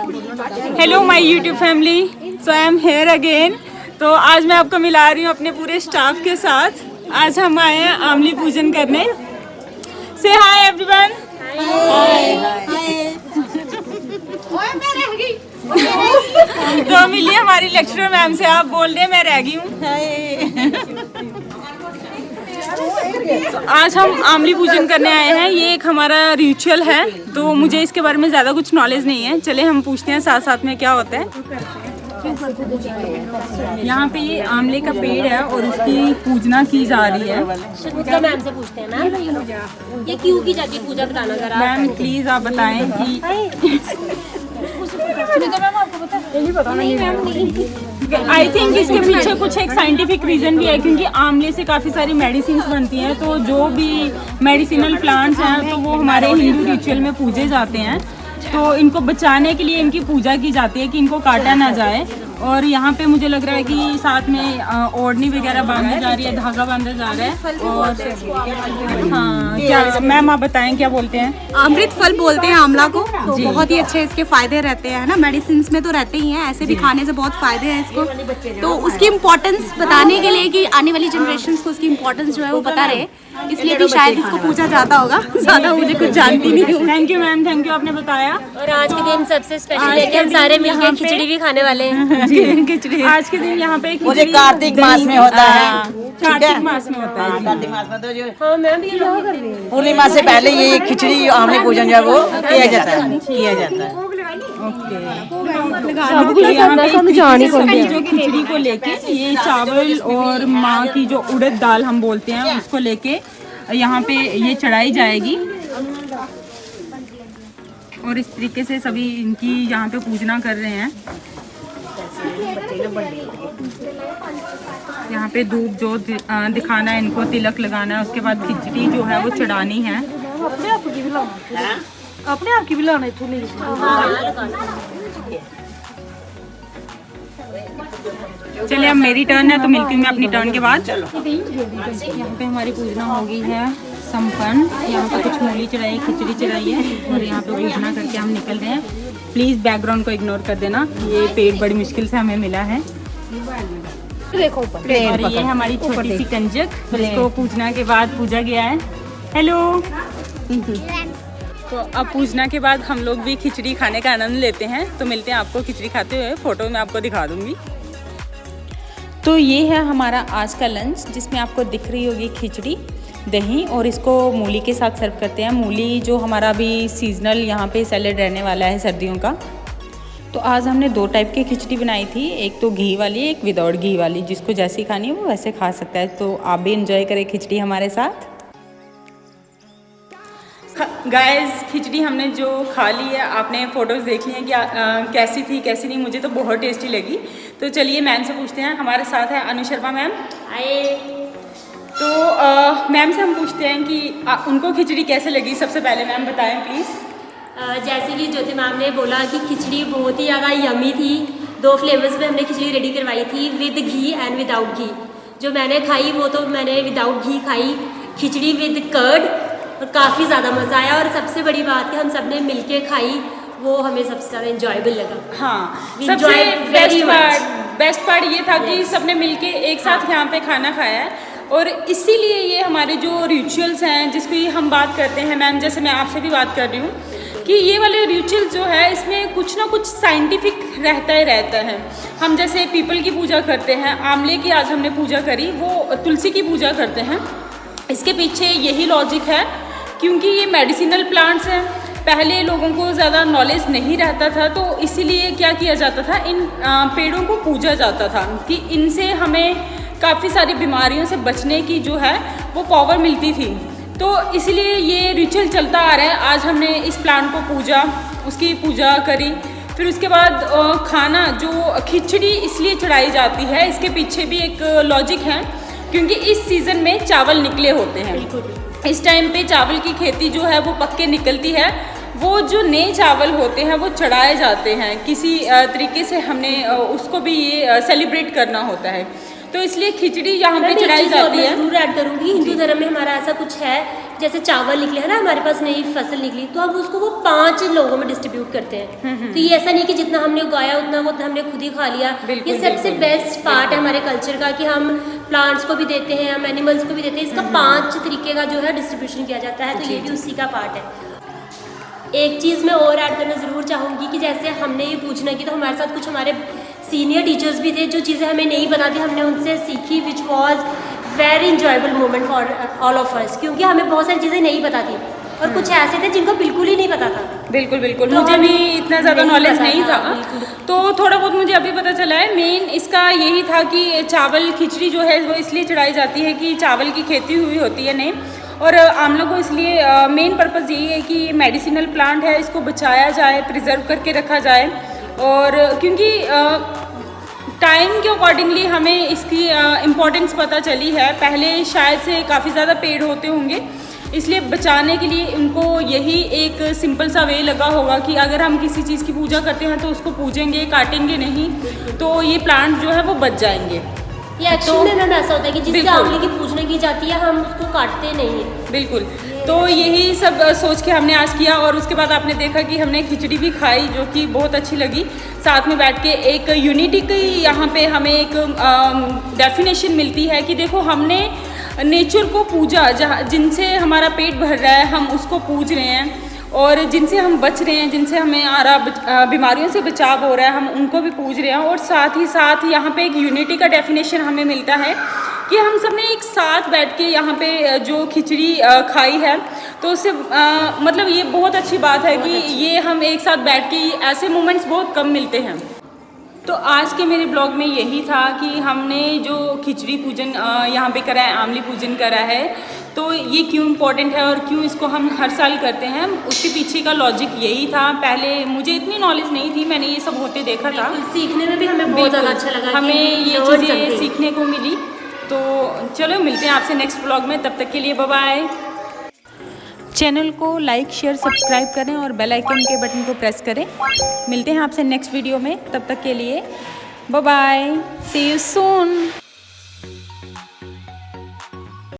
Hello my YouTube family, so I am here again. तो आज मैं आपको मिला रही हूँ अपने पूरे स्टाफ के साथ। आज हम आए हैं आमली पूजन करने। से हाय एवरीवन। तो मिलिए हमारी लेक्चरर मैम से। आप बोल रहे हैं मैं रह गई हूँ। तो आज हम आमली पूजन करने आए हैं। ये एक हमारा रिचुअल है, तो मुझे इसके बारे में ज़्यादा कुछ नॉलेज नहीं है। चले हम पूछते हैं साथ साथ में क्या होता है। यहाँ पे ये आमले का पेड़ है और उसकी पूजना की जा रही है। मैम से पूछते हैं मैम, ये क्यों की जाती है पूजा, बताना जरा। मैम प्लीज़ आप बताएं कि आई थिंक इसके पीछे कुछ एक साइंटिफिक रीज़न भी है, क्योंकि आमले से काफ़ी सारी मेडिसिन बनती हैं। तो जो भी मेडिसिनल प्लांट्स हैं तो वो हमारे हिंदू रिचुअल में पूजे जाते हैं। तो इनको बचाने के लिए इनकी पूजा की जाती है कि इनको काटा ना जाए। और यहाँ पे मुझे लग रहा है कि साथ में ओढ़नी वगैरह बांधी जा रही है, धागा बांधा जा रहा है। और हाँ, क्या मैम आप बताएं क्या बोलते हैं? अमृत फल बोलते हैं आंवला को। तो बहुत ही अच्छे इसके फायदे रहते हैं ना, मेडिसिन में तो रहते ही हैं, ऐसे भी खाने से बहुत फायदे हैं इसको। तो उसकी इम्पोर्टेंस बताने के लिए कि आने वाली जनरेशन को उसकी इम्पोर्टेंस जो है वो पता रहे, इसलिए भी शायद इसको पूछा जाता होगा। ज़्यादा मुझे कुछ जानती नहीं हूँ। Thank you ma'am, thank you आपने बताया। और आज के दिन सबसे स्पेशल है कि हम सारे मिलकर खिचड़ी भी खाने वाले हैं। खिचड़ी आज के दिन यहाँ पे मुझे कार्तिक मास में होता है। कार्तिक मास में होता है। कार्तिक मास में तो जो हाँ मैम भी क्या कर रही है, पूर्णिमा से पहले ये खिचड़ी आमले पूजन जो है वो किया जाता है। जो खिचड़ी को लेके ये चावल और माँ की जो उड़द दाल हम बोलते हैं उसको लेके यहाँ पे ये चढ़ाई जाएगी। और इस तरीके से सभी इनकी यहाँ पे पूजना कर रहे हैं। यहाँ पे धूप जो दिखाना है इनको, तिलक लगाना है, उसके बाद खिचड़ी जो है वो चढ़ानी है। अपने आप की भी लाना चलिए अब मेरी टर्न है, तो मिलती हूँ मैं अपनी टर्न के बाद। यहाँ पे हमारी पूजना हो गई है संपन्न। यहाँ पे कुछ मूली चढ़ाई, खिचड़ी चढ़ाई है और यहाँ पे पूजना करके हम निकल रहे हैं। प्लीज़ बैकग्राउंड को इग्नोर कर देना, ये पेड़ बड़ी मुश्किल से हमें मिला है। और ये हमारी छोटी सी कंजक, जिसको पूजना के बाद पूजा गया है। हेलो। तो अब पूजना के बाद हम लोग भी खिचड़ी खाने का आनंद लेते हैं। तो मिलते हैं आपको खिचड़ी खाते हुए, फोटो में आपको दिखा दूंगी। तो ये है हमारा आज का लंच, जिसमें आपको दिख रही होगी खिचड़ी, दही, और इसको मूली के साथ सर्व करते हैं। मूली जो हमारा भी सीजनल यहाँ पे सैलेड रहने वाला है सर्दियों का। तो आज हमने 2 टाइप की खिचड़ी बनाई थी, एक तो घी वाली, एक विदाउट घी वाली। जिसको जैसी खानी है वो वैसे खा सकता है। तो आप भी इंजॉय करें खिचड़ी हमारे साथ। गाइस, खिचड़ी हमने जो खा ली है, आपने फ़ोटोज़ देख ली हैं कि कैसी थी कैसी नहीं। मुझे तो बहुत टेस्टी लगी। तो चलिए मैम से पूछते हैं। हमारे साथ है अनु शर्मा मैम। आए। तो मैम से हम पूछते हैं कि उनको खिचड़ी कैसे लगी। सबसे पहले मैम बताएं प्लीज़। जैसे कि ज्योति मैम ने बोला कि खिचड़ी बहुत ही ज़्यादा यमी थी। 2 फ्लेवर्स में हमने खिचड़ी रेडी करवाई थी, विद घी एंड विदाउट घी। जो मैंने खाई वो तो मैंने विदाउट घी खाई, खिचड़ी विद कर्ड, और काफ़ी ज़्यादा मज़ा आया। और सबसे बड़ी बात कि हम सब ने मिल के खाई, वो हमें सबसे ज़्यादा इंजॉयबल लगा। हाँ, सबसे बेस्ट पार्ट ये था कि सबने मिलके एक साथ यहाँ पे खाना खाया है। और इसीलिए ये हमारे जो रिचुअल्स हैं जिसकी हम बात करते हैं मैम, जैसे मैं आपसे भी बात कर रही हूँ कि ये वाले रिचुअल जो है इसमें कुछ ना कुछ साइंटिफिक रहता है। हम जैसे पीपल की पूजा करते हैं, आंवले की आज हमने पूजा करी, वो तुलसी की पूजा करते हैं। इसके पीछे यही लॉजिक है, क्योंकि ये मेडिसिनल प्लांट्स हैं। पहले लोगों को ज़्यादा नॉलेज नहीं रहता था, तो इसीलिए क्या किया जाता था, इन पेड़ों को पूजा जाता था कि इनसे हमें काफ़ी सारी बीमारियों से बचने की जो है वो पावर मिलती थी। तो इसलिए ये रिचुअल चलता आ रहा है। आज हमने इस प्लांट को पूजा, उसकी पूजा करी। फिर उसके बाद खाना जो खिचड़ी इसलिए चढ़ाई जाती है, इसके पीछे भी एक लॉजिक है, क्योंकि इस सीज़न में चावल निकले होते हैं। इस टाइम पे चावल की खेती जो है वो पक्के निकलती है। वो जो नए चावल होते हैं वो चढ़ाए जाते हैं, किसी तरीके से हमने उसको भी ये सेलिब्रेट करना होता है। तो इसलिए खिचड़ी यहाँ पे चढ़ाई जाती है। जरूर ऐड करूँगी, हिंदू धर्म में हमारा ऐसा कुछ है जैसे चावल निकले है ना, हमारे पास नई फसल निकली, तो अब उसको वो 5 लोगों में डिस्ट्रीब्यूट करते हैं। तो ये ऐसा नहीं कि जितना हमने उगाया उतना वो हमने खुद ही खा लिया। ये सबसे बेस्ट पार्ट है हमारे कल्चर का कि हम प्लांट्स को भी देते हैं, हम एनिमल्स को भी देते हैं। इसका 5 तरीके का जो है डिस्ट्रीब्यूशन किया जाता है, तो ये भी उसी का पार्ट है। एक चीज़ मैं और ऐड करना ज़रूर चाहूँगी कि जैसे हमने ये पूछना कि, तो हमारे साथ कुछ हमारे सीनियर टीचर्स भी थे जो चीज़ें हमें नहीं पता थी, हमने उनसे सीखी, which was very enjoyable moment for all of us, क्योंकि हमें बहुत सारी चीज़ें नहीं पता थी और कुछ ऐसे थे जिनको बिल्कुल ही नहीं पता था। बिल्कुल बिल्कुल, तो मुझे भी इतना ज़्यादा नॉलेज नहीं था, बिल्कुल। तो थोड़ा बहुत मुझे अभी पता चला है। मेन इसका यही था कि चावल खिचड़ी जो है वो इसलिए चढ़ाई जाती है कि चावल की खेती हुई होती है नहीं, और आंवला को इसलिए मेन पर्पज़ यही है कि मेडिसिनल प्लांट है, इसको बचाया जाए, प्रिजर्व करके रखा जाए। और क्योंकि टाइम के अकॉर्डिंगली हमें इसकी इम्पोर्टेंस पता चली है, पहले शायद से काफ़ी ज़्यादा पेड़ होते होंगे, इसलिए बचाने के लिए उनको यही एक सिंपल सा वे लगा होगा कि अगर हम किसी चीज़ की पूजा करते हैं तो उसको पूजेंगे, काटेंगे नहीं, तो ये प्लांट जो है वो बच जाएंगे। ये एक्चुअली में मैम ऐसा होता है कि जिससे आंवले की पूजना की जाती है हम उसको काटते नहीं हैं। बिल्कुल, तो यही सब सोच के हमने आज किया, और उसके बाद आपने देखा कि हमने खिचड़ी भी खाई जो कि बहुत अच्छी लगी। साथ में बैठ के एक यूनिटी की यहाँ पे हमें एक डेफिनेशन मिलती है कि देखो हमने नेचर को पूजा, जहाँ जिनसे हमारा पेट भर रहा है हम उसको पूज रहे हैं, और जिनसे हम बच रहे हैं, जिनसे हमें आ रहा बीमारियों से बचाव हो रहा है, हम उनको भी पूज रहे हैं। और साथ ही साथ यहाँ पे एक यूनिटी का डेफिनेशन हमें मिलता है कि हम सब ने एक साथ बैठ के यहाँ पे जो खिचड़ी खाई है, तो उससे मतलब ये बहुत अच्छी बात है कि ये हम एक साथ बैठ के, ऐसे मोमेंट्स बहुत कम मिलते हैं। तो आज के मेरे ब्लॉग में यही था कि हमने जो खिचड़ी पूजन यहाँ पे करा है, आंवली पूजन करा है, तो ये क्यों इम्पोर्टेंट है और क्यों इसको हम हर साल करते हैं, उसके पीछे का लॉजिक यही था। पहले मुझे इतनी नॉलेज नहीं थी, मैंने ये सब होते देखा था, सीखने में भी हमें बहुत ज़्यादा अच्छा लगा, हमें ये चीज़ें सीखने को मिली। तो चलो मिलते हैं आपसे नेक्स्ट ब्लॉग में, तब तक के लिए बाय बाय। चैनल को लाइक शेयर सब्सक्राइब करें और बेल आइकन के बटन को प्रेस करें। मिलते हैं आपसे नेक्स्ट वीडियो में, तब तक के लिए bye bye, see you soon.